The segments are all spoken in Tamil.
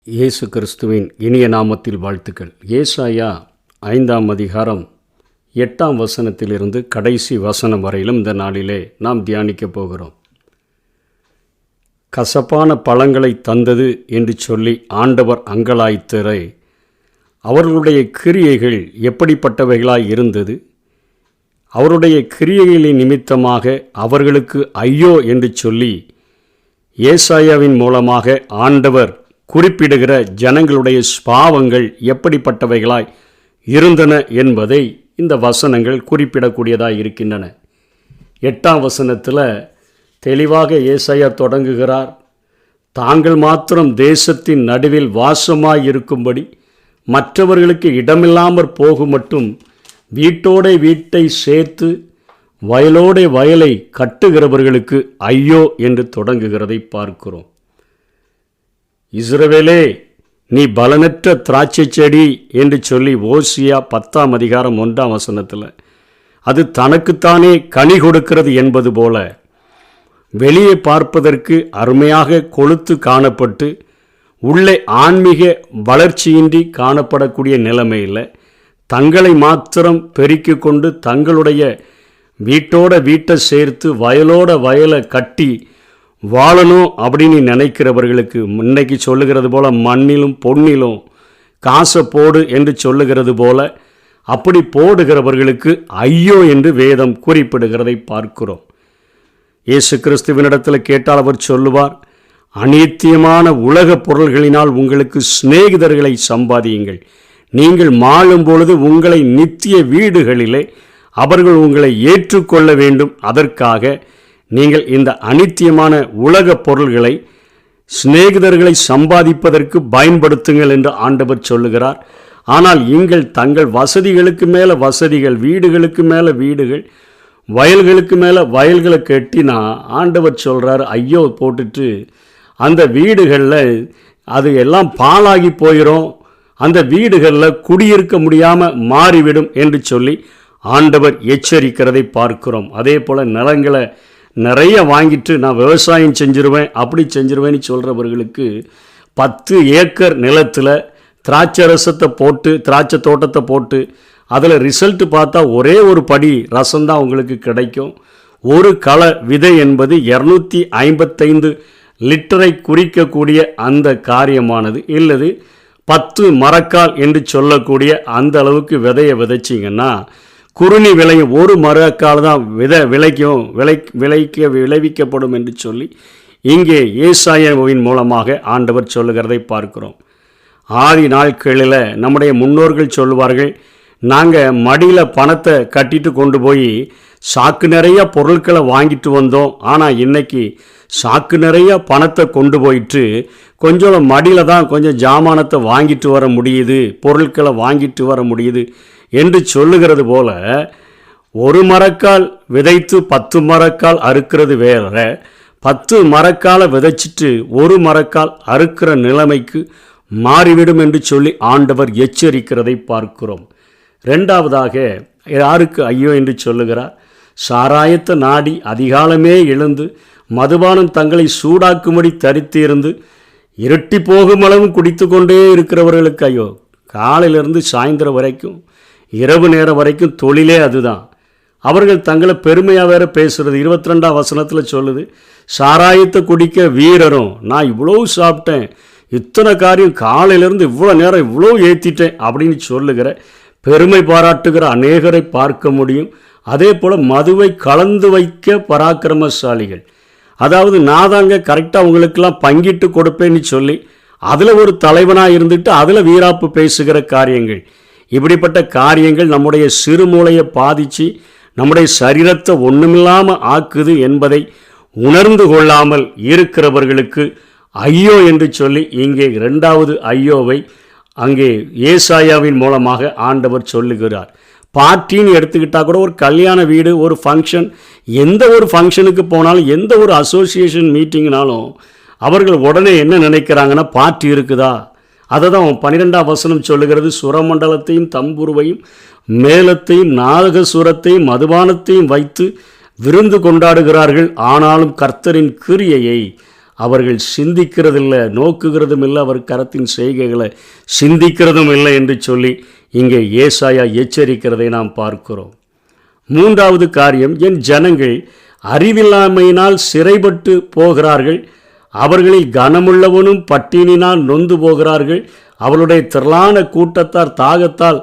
இயேசு கிறிஸ்துவின் இனிய நாமத்தில் வாழ்த்துக்கள். ஏசாயா 5ஆம் அதிகாரம் 8ஆம் வசனத்திலிருந்து கடைசி வசனம் வரையிலும் இந்த நாளிலே நாம் தியானிக்கப் போகிறோம். கசப்பான பழங்களை தந்தது என்று சொல்லி ஆண்டவர் அங்கலாய்த்தரை அவர்களுடைய கிரியைகள் எப்படிப்பட்டவைகளாய் இருந்தது, அவருடைய கிரியைகளின் நிமித்தமாக அவர்களுக்கு ஐயோ என்று சொல்லி ஏசாயாவின் மூலமாக ஆண்டவர் குறிப்பிடுகிற ஜனங்களுடைய பாவங்கள் எப்படிப்பட்டவைகளாய் இருந்தன என்பதை இந்த வசனங்கள் குறிப்பிடக்கூடியதாய் இருக்கின்றன. 8ஆம் வசனத்தில் தெளிவாக ஏசாயா தொடங்குகிறார். தாங்கள் மாத்திரம் தேசத்தின் நடுவில் வாசமாய் இருக்கும்படி மற்றவர்களுக்கு இடமில்லாமற் போகும் மட்டும் வீட்டோட வீட்டை சேர்த்து வயலோட வயலை கட்டுகிறவர்களுக்கு ஐயோ என்று தொடங்குகிறதை பார்க்கிறோம். இஸ்ரவேலே, நீ பலனற்ற திராட்சை செடி என்று சொல்லி ஓசியா 10ஆம் அதிகாரம் 1ஆம் வசனத்தில் அது தனக்குத்தானே கனி கொடுக்கிறது என்பது போல வெளியே பார்ப்பதற்கு அருமையாக கொழுத்து காணப்பட்டு உள்ளே ஆன்மீக வளர்ச்சியின்றி காணப்படக்கூடிய நிலைமையில் தங்களை மாத்திரம் பெருக்கி கொண்டு தங்களுடைய வீட்டோட வீட்டை சேர்த்து வயலோட வயலை கட்டி வாழணும் அப்படின்னு நினைக்கிறவர்களுக்கு இன்னைக்கு சொல்லுகிறது போல மண்ணிலும் பொன்னிலும் காசை போடு என்று சொல்லுகிறது போல அப்படி போடுகிறவர்களுக்கு ஐயோ என்று வேதம் குறிப்பிடுகிறதை பார்க்கிறோம். இயேசு கிறிஸ்துவினிடத்தில் கேட்டால் அவர் சொல்லுவார், அநித்தியமான உலக பொருள்களினால் உங்களுக்கு சிநேகிதர்களை சம்பாதியுங்கள். நீங்கள் மாளும் பொழுது உங்களை நித்திய வீடுகளிலே அவர்கள் உங்களை ஏற்றுக்கொள்ள வேண்டும். அதற்காக நீங்கள் இந்த அநித்தியமான உலக பொருள்களை சிநேகிதர்களை சம்பாதிப்பதற்கு பயன்படுத்துங்கள் என்று ஆண்டவர் சொல்லுகிறார். ஆனால் இங்கள் தங்கள் வசதிகளுக்கு மேலே வசதிகள், வீடுகளுக்கு மேலே வீடுகள், வயல்களுக்கு மேலே வயல்களை கட்டினா ஆண்டவர் சொல்கிறார் ஐயோ போட்டுட்டு அந்த வீடுகளில் அது எல்லாம் பாழாகி போயிடும், அந்த வீடுகளில் குடியிருக்க முடியாமல் மாறிவிடும் என்று சொல்லி ஆண்டவர் எச்சரிக்கிறதை பார்க்கிறோம். அதே போல் நிலங்களை நிறைய வாங்கிட்டு நான் விவசாயம் செஞ்சிருவேன் அப்படி செஞ்சிருவேன்னு சொல்கிறவர்களுக்கு 10 ஏக்கர் நிலத்தில் திராட்சை ரசத்தை போட்டு திராட்சை தோட்டத்தை போட்டு அதில் ரிசல்ட்டு பார்த்தா ஒரே ஒரு படி ரசம்தான் உங்களுக்கு கிடைக்கும். ஒரு கள விதை என்பது 255 லிட்டரை குறிக்கக்கூடிய அந்த காரியமானது இல்லது 10 மரக்கால் என்று சொல்லக்கூடிய அந்த அளவுக்கு விதையை விதைச்சிங்கன்னா குறுநி விளையும், ஒரு மரக்கால் தான் விளைவிக்கப்படும் என்று சொல்லி இங்கே ஏசாயாவின் மூலமாக ஆண்டவர் சொல்லுகிறதை பார்க்கிறோம். ஆதி நாட்களில் நம்முடைய முன்னோர்கள் சொல்லுவார்கள், நாங்கள் மடியில் பணத்தை கட்டிட்டு கொண்டு போய் சாக்கு நிறைய பொருட்களை வாங்கிட்டு வந்தோம், ஆனால் இன்னைக்கு சாக்கு நிறைய பணத்தை கொண்டு போயிட்டு கொஞ்சம் மடியில் தான் கொஞ்சம் ஜாமானத்தை வாங்கிட்டு வர முடியுது, பொருட்களை வாங்கிட்டு வர முடியுது என்று சொல்லுகிறது போல ஒரு மரக்கால் விதைத்து 10 மரக்கால் அறுக்கிறது வேற, 10 மரக்காலை விதைச்சிட்டு ஒரு மரக்கால் அறுக்கிற நிலைமைக்கு மாறிவிடும் என்று சொல்லி ஆண்டவர் எச்சரிக்கிறதை பார்க்கிறோம். இரண்டாவதாக யாருக்கு ஐயோ என்று சொல்லுகிறார்? சாராயத்தை நாடி அதிகாலமே எழுந்து மதுபானம் தங்களை சூடாக்கும்படி தரித்திருந்து இருட்டி போகும் அளவும் குடித்து கொண்டே இருக்கிறவர்களுக்கு ஐயோ. காலையிலிருந்து சாயந்தரம் வரைக்கும் இரவு நேரம் வரைக்கும் தொழிலே அதுதான். அவர்கள் தங்களை பெருமையாக வேற பேசுகிறது. 22ஆம் வசனத்தில் சொல்லுது, சாராயத்தை குடிக்க வீரரும் நான் இவ்வளோ சாப்பிட்டேன், இத்தனை காரியம் காலையிலேருந்து இவ்வளோ நேரம் இவ்வளோ ஏற்றிட்டேன் அப்படின்னு சொல்லுகிற பெருமை பாராட்டுகிற அநேகரை பார்க்க முடியும். அதே போல் மதுவை கலந்து வைக்க பராக்கிரமசாலிகள், அதாவது நான் தாங்க கரெக்டாக அவங்களுக்கெல்லாம் பங்கிட்டு கொடுப்பேன்னு சொல்லி அதில் ஒரு தலைவனாக இருந்துட்டு அதில் வீராப்பு பேசுகிற காரியங்கள், இப்படிப்பட்ட காரியங்கள் நம்முடைய சிறுமூளையை பாதித்து நம்முடைய சரீரத்தை ஒன்றுமில்லாமல் ஆக்குது என்பதை உணர்ந்து கொள்ளாமல் இருக்கிறவர்களுக்கு ஐயோ என்று சொல்லி இங்கே 2வது ஐயோவை அங்கே ஏசாயாவின் மூலமாக ஆண்டவர் சொல்லுகிறார். பார்ட்டின்னு எடுத்துக்கிட்டால் கூட ஒரு கல்யாண வீடு, ஒரு ஃபங்க்ஷன், எந்த ஒரு ஃபங்க்ஷனுக்கு போனாலும் எந்த ஒரு அசோசியேஷன் மீட்டிங்னாலும் அவர்கள் உடனே என்ன நினைக்கிறாங்கன்னா பார்ட்டி இருக்குதா. அதை தான் 12ஆம் வசனம் சொல்லுகிறது, சுரமண்டலத்தையும் தம்புருவையும் மேளத்தையும் நாதகசுரத்தையும் மதுபானத்தையும் வைத்து விருந்து கொண்டாடுகிறார்கள், ஆனாலும் கர்த்தரின் கிரியையை அவர்கள் சிந்திக்கிறதில்லை, நோக்குகிறதும் இல்லை, அவர் கரத்தின் செய்கைகளை சிந்திக்கிறதும் இல்லை என்று சொல்லி இங்கே ஏசாயா எச்சரிக்கிறதை நாம் பார்க்கிறோம். மூன்றாவது காரியம், என் ஜனங்கள் அறிவில்லாமையினால் சிறைப்பட்டு போகிறார்கள், அவர்களில் கனமுள்ளவனும் பட்டினினால் நொந்து போகிறார்கள், அவளுடைய திரளான கூட்டத்தார் தாகத்தால்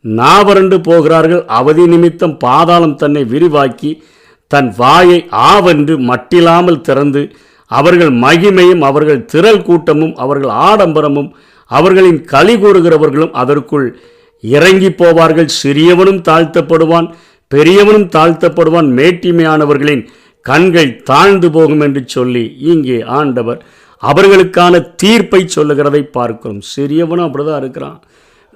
நாவறண்டு போகிறார்கள், அவதி நிமித்தம் பாதாளம் தன்னை விரிவாக்கி தன் வாயை ஆவென்று மட்டில்லாமல் திறந்து அவர்கள் மகிமையும் அவர்கள் திரள் கூட்டமும் அவர்கள் ஆடம்பரமும் அவர்களின் களி கூறுகிறவர்களும் அதற்குள் இறங்கி போவார்கள். சிறியவனும் தாழ்த்தப்படுவான், பெரியவனும் தாழ்த்தப்படுவான், மேட்டிமையானவர்களின் கண்கள் தாழ்ந்து போகும் என்று சொல்லி இங்கே ஆண்டவர் அவர்களுக்கான தீர்ப்பை சொல்லுகிறதை பார்க்கிறோம். சிறியவனும் அப்படிதான் இருக்கிறான்,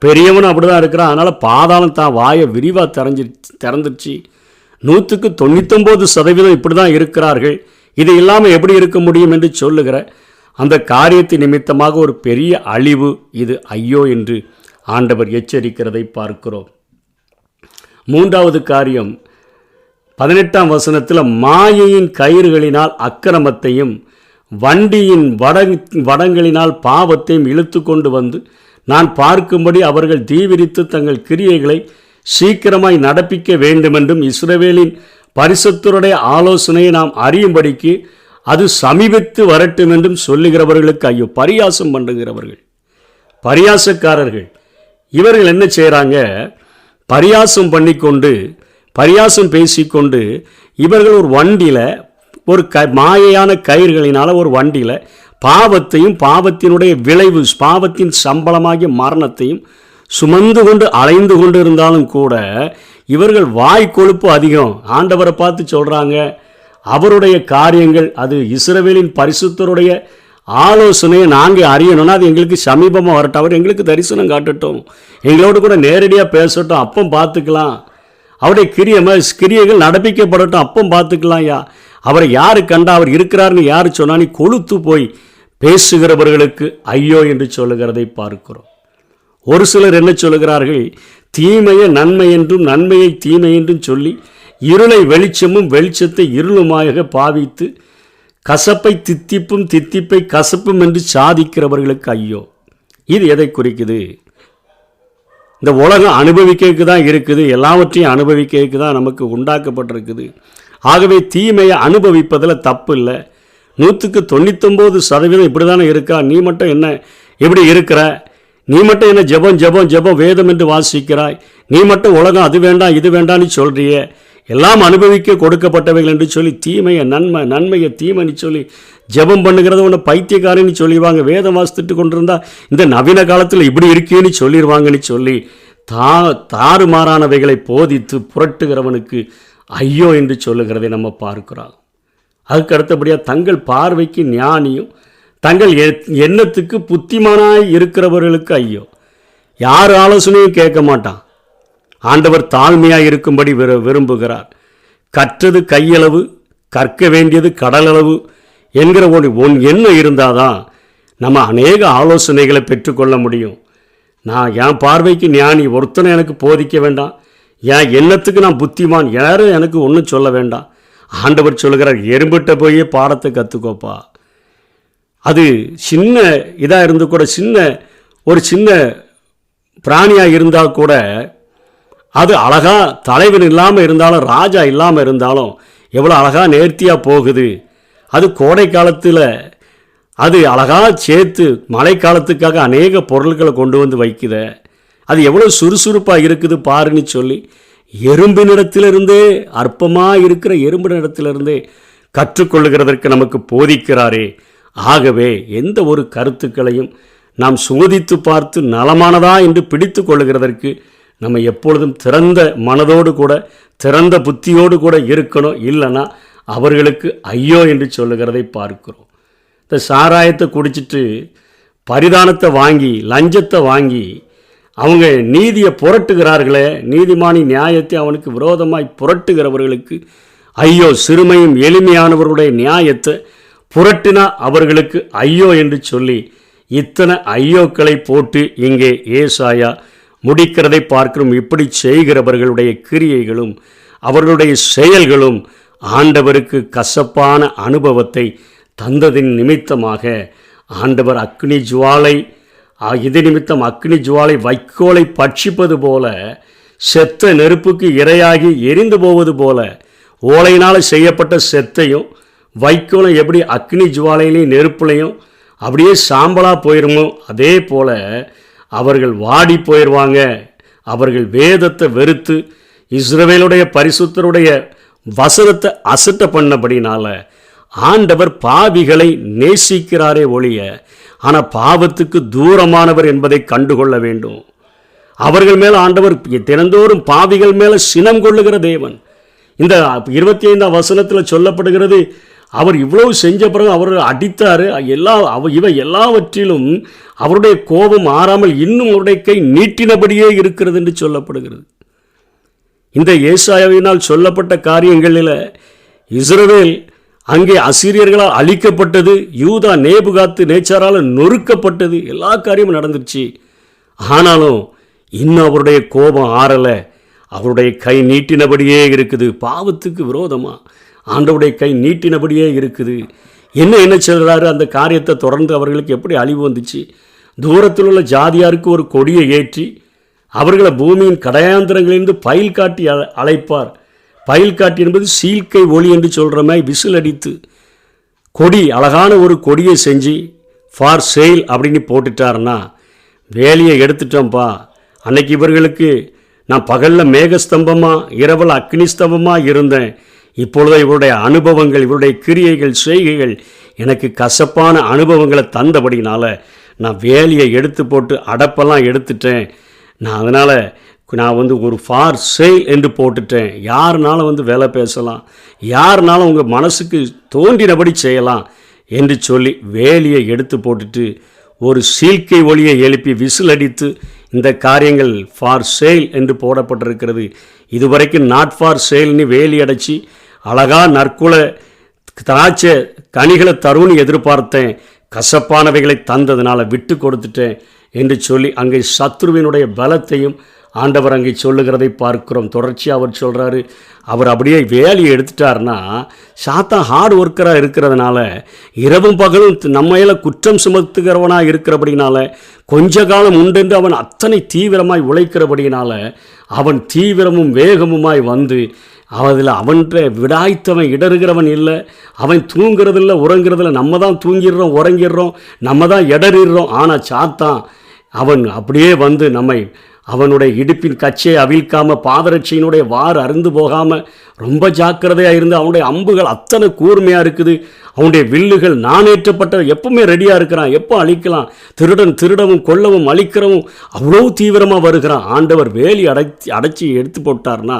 பெரியவனும் அப்படிதான் இருக்கிறான். அதனால் பாதாளம் தான் வாயை விரிவாக திறந்துருச்சு. 99% இப்படி தான் இருக்கிறார்கள். இது இல்லாமல் எப்படி இருக்க முடியும் என்று சொல்லுகிற அந்த காரியத்தின் நிமித்தமாக ஒரு பெரிய அழிவு இது ஐயோ என்று ஆண்டவர் எச்சரிக்கிறதை பார்க்கிறோம். மூன்றாவது காரியம் 18ஆம் வசனத்தில், மாயையின் கயிறுகளினால் அக்கிரமத்தையும் வண்டியின் வடங்களினால் பாவத்தையும் இழுத்து கொண்டு வந்து நான் பார்க்கும்படி அவர்கள் தீவிரித்து தங்கள் கிரியைகளை சீக்கிரமாய் நடப்பிக்க வேண்டுமென்றும் இஸ்ரவேலின் பரிசுத்தருடைய ஆலோசனையை நாம் அறியும்படிக்கு அது சமீபித்து வரட்டும் என்றும் சொல்லுகிறவர்களுக்கு ஐயோ. பரியாசம் பண்ணுகிறவர்கள், பரியாசக்காரர்கள், இவர்கள் என்ன செய்கிறாங்க? பரியாசம் பண்ணிக்கொண்டு, பரியாசம் பேசிக்கொண்டு இவர்கள் ஒரு வண்டியில் ஒரு மாயையான கயிறுகளினால் ஒரு வண்டியில் பாவத்தையும் பாவத்தினுடைய விளைவு, பாவத்தின் சம்பளமாகிய மரணத்தையும் சுமந்து கொண்டு அலைந்து கொண்டு இருந்தாலும் கூட இவர்கள் வாய் கொழுப்பு அதிகம். ஆண்டவரை பார்த்து சொல்கிறாங்க, அவருடைய காரியங்கள் அது இஸ்ரவேலின் பரிசுத்தருடைய ஆலோசனையை நாங்கள் அறியணும்னா அது எங்களுக்கு சமீபமாக வரட்டும், அவர் எங்களுக்கு தரிசனம் காட்டட்டும், எங்களோடு கூட நேரடியாக பேசட்டும், அப்போ பார்த்துக்கலாம், அவருடைய கிரியைகள் நடப்பிக்கப்படட்டும், அப்போ பார்த்துக்கலாம். அவரை யார் கண்டா, அவர் இருக்கிறார்னு யார் சொன்னான்னு கொழுத்து போய் பேசுகிறவர்களுக்கு ஐயோ என்று சொல்லுகிறதை பார்க்கிறோம். ஒரு சிலர் என்ன சொல்லுகிறார்கள்? தீமையை நன்மை என்றும் நன்மையை தீமை என்றும் சொல்லி இருளை வெளிச்சமும் வெளிச்சத்தை இருளுமாக பாவித்து கசப்பை தித்திப்பும் தித்திப்பை கசப்பும் என்று சாதிக்கிறவர்களுக்கு ஐயோ. இது எதை குறிக்குது? இந்த உலகம் அனுபவிக்கிறதுக்கு தான் இருக்குது, எல்லாவற்றையும் அனுபவிக்கிறதுக்கு தான் நமக்கு உண்டாக்கப்பட்டிருக்குது. ஆகவே தீமையை அனுபவிப்பதில் தப்பு இல்லை. 99% இப்படி தானே இருக்கா? நீ மட்டும் என்ன எப்படி இருக்கிற? நீ மட்டும் என்ன ஜெபம் ஜெபம் ஜெபம் வேதம் என்று வாசிக்கிறாய்? நீ மட்டும் உலகம் அது வேண்டாம் இது வேண்டான்னு சொல்றிய? எல்லாம் அனுபவிக்க கொடுக்கப்பட்டவைகள் என்று சொல்லி தீமையை நன்மை, நன்மையை தீமைன்னு சொல்லி ஜெபம் பண்ணுகிறத உன்னை பைத்தியக்காரன்னு சொல்லிடுவாங்க. வேதம் வாசித்துட்டு கொண்டிருந்தா இந்த நவீன காலத்தில் இப்படி இருக்கேன்னு சொல்லிடுவாங்கன்னு சொல்லி தாறுமாறானவைகளை போதித்து புரட்டுகிறவனுக்கு ஐயோ என்று சொல்லுகிறதை நம்ம பார்க்கிறோம். அதுக்கு அடுத்தபடியாக தங்கள் பார்வைக்கு ஞானியும் தங்கள் எண்ணத்துக்கு புத்திமானாய் இருக்கிறவர்களுக்கு ஐயோ. யார் ஆலோசனையும் கேட்க மாட்டான். ஆண்டவர் தாழ்மையாக இருக்கும்படி விரும்புகிறார். கற்றது கையளவு, கற்க வேண்டியது கடலளவு என்கிற ஒன் எண்ணம் இருந்தால் தான் நம்ம அநேக ஆலோசனைகளை பெற்றுக்கொள்ள முடியும். நான் என் பார்வைக்கு ஞானி ஒருத்தனை எனக்கு போதிக்க வேண்டாம், என் எண்ணத்துக்கு நான் புத்திமான் யாரும் எனக்கு ஒன்றும் சொல்ல வேண்டாம். ஆண்டவர் சொல்லுகிறார், எறும்பிட்ட போய் பாடத்தை கற்றுக்கோப்பா. அது சின்ன இதாக இருந்து கூட, ஒரு சின்ன பிராணியாக இருந்தால் கூட அது அழகாக தலைவன் இல்லாமல் இருந்தாலும் ராஜா இல்லாமல் இருந்தாலும் எவ்வளோ அழகாக நேர்த்தியாக போகுது. அது கோடை காலத்தில் அது அழகாக சேர்த்து மழை காலத்துக்காக அநேக பொருட்களை கொண்டு வந்து வைக்குத. அது எவ்வளோ சுறுசுறுப்பாக இருக்குது பாருன்னு சொல்லி எறும்பினிடத்திலிருந்தே, அற்பமாக இருக்கிற எறும்பினிடத்திலிருந்தே கற்றுக்கொள்ளுகிறதற்கு நமக்கு போதிக்கிறாரே. ஆகவே எந்த ஒரு கருத்துக்களையும் நாம் சோதித்து பார்த்து நலமானதா என்று பிடித்து கொள்ளுகிறதற்கு நம்ம எப்பொழுதும் திறந்த மனதோடு கூட திறந்த புத்தியோடு கூட இருக்கணும். இல்லைன்னா அவர்களுக்கு ஐயோ என்று சொல்லுகிறதை பார்க்கிறோம். இந்த சாராயத்தை குடிச்சிட்டு பரிதானத்தை வாங்கி லஞ்சத்தை வாங்கி அவங்க நீதியை புரட்டுகிறார்களே, நீதிமானி நியாயத்தை அவனுக்கு விரோதமாய் புரட்டுகிறவர்களுக்கு ஐயோ. சிறுமையும் எளிமையானவர்களுடைய நியாயத்தை புரட்டினா அவர்களுக்கு ஐயோ என்று சொல்லி இத்தனை ஐயோக்களை போட்டு இங்கே ஏசாயா முடிக்கிறதை பார்க்கிறோம். இப்படி செய்கிறவர்களுடைய கிரியைகளும் அவர்களுடைய செயல்களும் ஆண்டவருக்கு கசப்பான அனுபவத்தை தந்ததின் நிமித்தமாக ஆண்டவர் அக்னி ஜுவாலை, இது நிமித்தம் அக்னி ஜுவாலை வைக்கோலை பட்சிப்பது போல, செத்த நெருப்புக்கு இரையாகி எரிந்து போவது போல, ஓலையினால் செய்யப்பட்ட செத்தையும் வைக்கோலும் எப்படி அக்னி ஜுவாலையிலையும் நெருப்புலையும் அப்படியே சாம்பலாக போயிருமோ, அதே போல் அவர்கள் வாடி போயிடுவாங்க. அவர்கள் வேதத்தை வெறுத்து இஸ்ரவேலுடைய பரிசுத்தருடைய வசனத்தை அசட்டை பண்ணபடினால ஆண்டவர் பாவிகளை நேசிக்கிறாரே ஒழிய, ஆனால் பாவத்துக்கு தூரமானவர் என்பதை கண்டுகொள்ள வேண்டும். அவர்கள் மேல் ஆண்டவர் தினந்தோறும் பாவிகள் மேலே சினம் கொள்ளுகிற தேவன். இந்த 25ஆம் வசனத்தில் சொல்லப்படுகிறது, அவர் இவ்வளவு செஞ்ச பிறகு அவர் அடித்தார், இவை எல்லாவற்றிலும் அவருடைய கோபம் ஆறாமல் இன்னும் அவருடைய கை நீட்டினபடியே இருக்கிறது என்று சொல்லப்படுகிறது. இந்த ஏசாயாவினால் சொல்லப்பட்ட காரியங்களில் இஸ்ரவேல் அங்கே அசீரியர்களால் அழிக்கப்பட்டது, யூதா நேபுகாத்து நேச்சாரால் நொறுக்கப்பட்டது, எல்லா காரியமும் நடந்துருச்சு. ஆனாலும் இன்னும் அவருடைய கோபம் ஆறலை, அவருடைய கை நீட்டினபடியே இருக்குது. பாவத்துக்கு விரோதமாக ஆண்டவருடைய கை நீட்டினபடியே இருக்குது. என்ன சொல்கிறாரு? அந்த காரியத்தை தொடர்ந்து அவர்களுக்கு எப்படி அழிவு வந்துச்சு? தூரத்தில் உள்ள ஜாதியாருக்கு ஒரு கொடியை ஏற்றி அவர்களை பூமியின் கடையாந்திரங்களிலிருந்து பயில் காட்டி அழைப்பார். பயில் காட்டி என்பது சீல்கை ஒளி என்று சொல்கிற மாதிரி விசில் அடித்து கொடி, அழகான ஒரு கொடியை செஞ்சு ஃபார் சேல் அப்படின்னு போட்டுட்டாருன்னா, வேலையை எடுத்துட்டோம்ப்பா. அன்னைக்கு இவர்களுக்கு நான் பகலில் மேகஸ்தம்பமாக இரவில் அக்னி ஸ்தம்பமாக இருந்தேன். இப்பொழுது இவருடைய அனுபவங்கள், இவருடைய கிரியைகள், செய்கைகள் எனக்கு கசப்பான அனுபவங்களை தந்தபடினால நான் வேலையை எடுத்து போட்டு அடப்பெல்லாம் எடுத்துட்டேன். அதனால் நான் ஒரு ஃபார் சேல் என்று போட்டுட்டேன். யாருனாலும் வேலை பேசலாம், யாருனாலும் உங்கள் மனசுக்கு தோன்றினபடி செய்யலாம் என்று சொல்லி வேலையை எடுத்து போட்டுட்டு ஒரு சீல்கை ஒளியை எழுப்பி விசில் அடித்து இந்த காரியங்கள் ஃபார் சேல் என்று போடப்பட்டிருக்கிறது. இதுவரைக்கும் நாட் ஃபார் சேல்னு வேலி அடைச்சி அழகா நற்குல திராட்சை கனிகளை தருன்னு எதிர்பார்த்தேன், கசப்பானவைகளை தந்ததுனால விட்டு கொடுத்துட்டேன் என்று சொல்லி அங்கே சத்ருவினுடைய பலத்தையும் ஆண்டவர் அங்கே சொல்லுகிறதை பார்க்கிறோம். தொடர்ச்சியாக அவர் சொல்கிறாரு, அவர் அப்படியே வேலையை எடுத்துட்டார்னா, சாத்தான் ஹார்ட் ஒர்க்கராக இருக்கிறதுனால இரவும் பகலும் நம்மையில குற்றம் சுமத்துகிறவனாக இருக்கிறபடினால, கொஞ்ச காலம் உண்டென்று அவன் அத்தனை தீவிரமாய் உழைக்கிறபடினால அவன் தீவிரமும் வேகமுமாய் வந்து அதில் அவன்கிட்ட விடாய்த்தவன் இடறுகிறவன் இல்லை. அவன் தூங்குறதில்லை, உறங்குறதில்லை. நம்ம தான் தூங்கிடுறோம், உறங்கிடுறோம், நம்ம தான் இடறிடுறோம். ஆனால் சாத்தான் அவன் அப்படியே வந்து நம்மை அவனுடைய இடுப்பின் கச்சையை அவிழ்க்காமல், பாதரட்சியினுடைய வார் அருந்து போகாமல் ரொம்ப ஜாக்கிரதையாக இருந்து, அவனுடைய அம்புகள் அத்தனை கூர்மையாக இருக்குது, அவனுடைய வில்லுகள் நானேற்றப்பட்ட எப்பவுமே ரெடியாக இருக்கிறான், எப்போ அழிக்கலாம். திருடவும் கொல்லவும் அழிக்கிறவும் அவ்வளோ தீவிரமாக வருகிறான். ஆண்டவர் வேலி அடைச்சி எடுத்து போட்டார்னா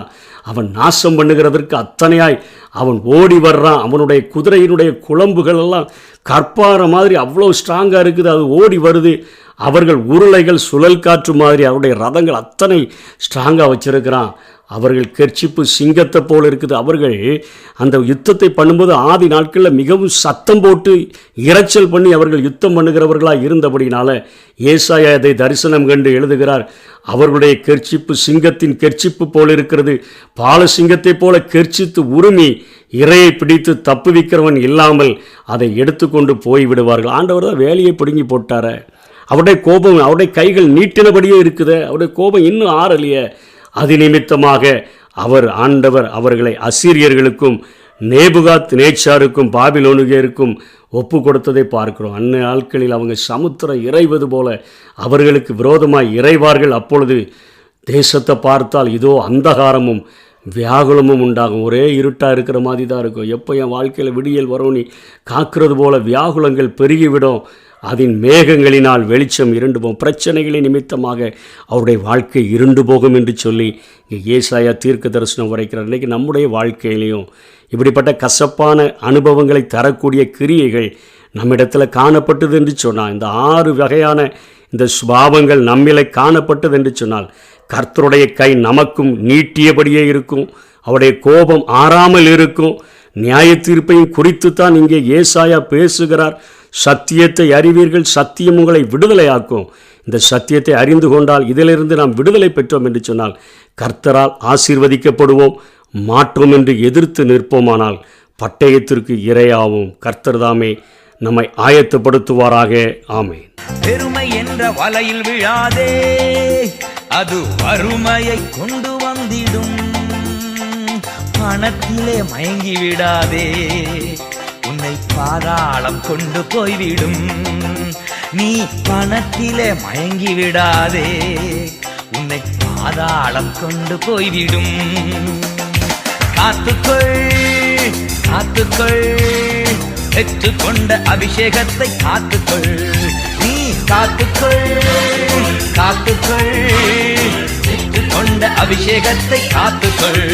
அவன் நாசம் பண்ணுகிறதற்கு அத்தனையாய் அவன் ஓடி வர்றான். அவனுடைய குதிரையினுடைய குழம்புகள் எல்லாம் கற்பார மாதிரி அவ்வளோ ஸ்ட்ராங்காக இருக்குது, அது ஓடி வருது. அவர்கள் உருளைகள் சுழல் காற்று மாதிரி அவருடைய ரதங்கள் அத்தனை ஸ்ட்ராங்காக வச்சிருக்கிறான். அவர்கள் கெர்ச்சிப்பு சிங்கத்தை போல் இருக்குது. அவர்கள் அந்த யுத்தத்தை பண்ணும்போது ஆதி நாட்களில் மிகவும் சத்தம் போட்டு இரைச்சல் பண்ணி அவர்கள் யுத்தம் பண்ணுகிறவர்களாக இருந்தபடினால ஏசாயா அதை தரிசனம் கண்டு எழுதுகிறார். அவர்களுடைய கெர்ச்சிப்பு சிங்கத்தின் கெர்ச்சிப்பு போல் இருக்கிறது. பால சிங்கத்தை போல கெர்ச்சித்து உருமி இரையை பிடித்து தப்புவிக்கிறவன் இல்லாமல் அதை எடுத்துக்கொண்டு போய்விடுவார்கள். ஆண்டவர் தான் வேலையை பிடுங்கி போட்டார. அவருடைய கோபம், அவருடைய கைகள் நீட்டினபடியே இருக்குது. அவருடைய கோபம் இன்னும் ஆறலையே. அது நிமித்தமாக ஆண்டவர் அவர்களை அசீரியர்களுக்கும் நேபுகாத் நேச்சாருக்கும் பாபிலோனியருக்கும் ஒப்பு கொடுத்ததை பார்க்கிறோம். அன்ன நாட்களில் அவங்க சமுத்திரம் இறைவது போல அவர்களுக்கு விரோதமாய் இறைவார்கள். அப்பொழுது தேசத்தை பார்த்தால் இதோ அந்தகாரமும் வியாகுலமும் உண்டாகும். ஒரே இருட்டாக இருக்கிற மாதிரி தான் இருக்கும். எப்போ என் வாழ்க்கையில் விடியல் வரும் நீ காக்கிறது போல வியாகுலங்கள் பெருகிவிடும். அதன் மேகங்களினால் வெளிச்சம் இருண்டு போகும். பிரச்சனைகளின் நிமித்தமாக அவருடைய வாழ்க்கை இருண்டு போகும் என்று சொல்லி இங்கே ஏசாயா தீர்க்க தரிசனம் உரைக்கிறார். இன்றைக்கி நம்முடைய வாழ்க்கையிலையும் இப்படிப்பட்ட கசப்பான அனுபவங்களை தரக்கூடிய கிரியைகள் நம்மிடத்தில் காணப்பட்டது என்று சொன்னால், இந்த 6 வகையான இந்த சுபாவங்கள் நம்மிலே காணப்பட்டது என்று சொன்னால், கர்த்தருடைய கை நமக்கும் நீட்டியபடியே இருக்கும். அவருடைய கோபம் ஆறாமல் இருக்கும். நியாய தீர்ப்பையும் குறித்து தான் இங்கே ஏசாயா பேசுகிறார். சத்தியத்தை அறிவீர்கள், சத்தியம் உங்களை விடுதலையாக்கும். இந்த சத்தியத்தை அறிந்து கொண்டால் இதிலிருந்து நாம் விடுதலை பெற்றோம் என்று சொன்னால் கர்த்தரால் ஆசீர்வதிக்கப்படுவோம். மாற்றோம் என்று எதிர்த்து நிற்போமானால் பட்டயத்திற்கு இரையாவும். கர்த்தர் தாமே நம்மை ஆயத்தப்படுத்துவாராக. ஆமென். பெருமை என்ற வலையில் விழாதே, அது வறுமையை கொண்டு வந்திடும். பணத்திலே மயங்கி விடாதே, உன்னை பாதாளம் கொண்டு போய்விடும். நீ பணத்திலே மயங்கி விடாதே, உன்னை பாதாளம் கொண்டு போய்விடும். காத்துக்கொள் காத்துக்கொள், பெற்றுக்கொண்ட அபிஷேகத்தை காத்துக்கொள். நீ காத்துக்கொள் காத்துக்கொள், பெற்றுக்கொண்ட அபிஷேகத்தை காத்துக்கொள்.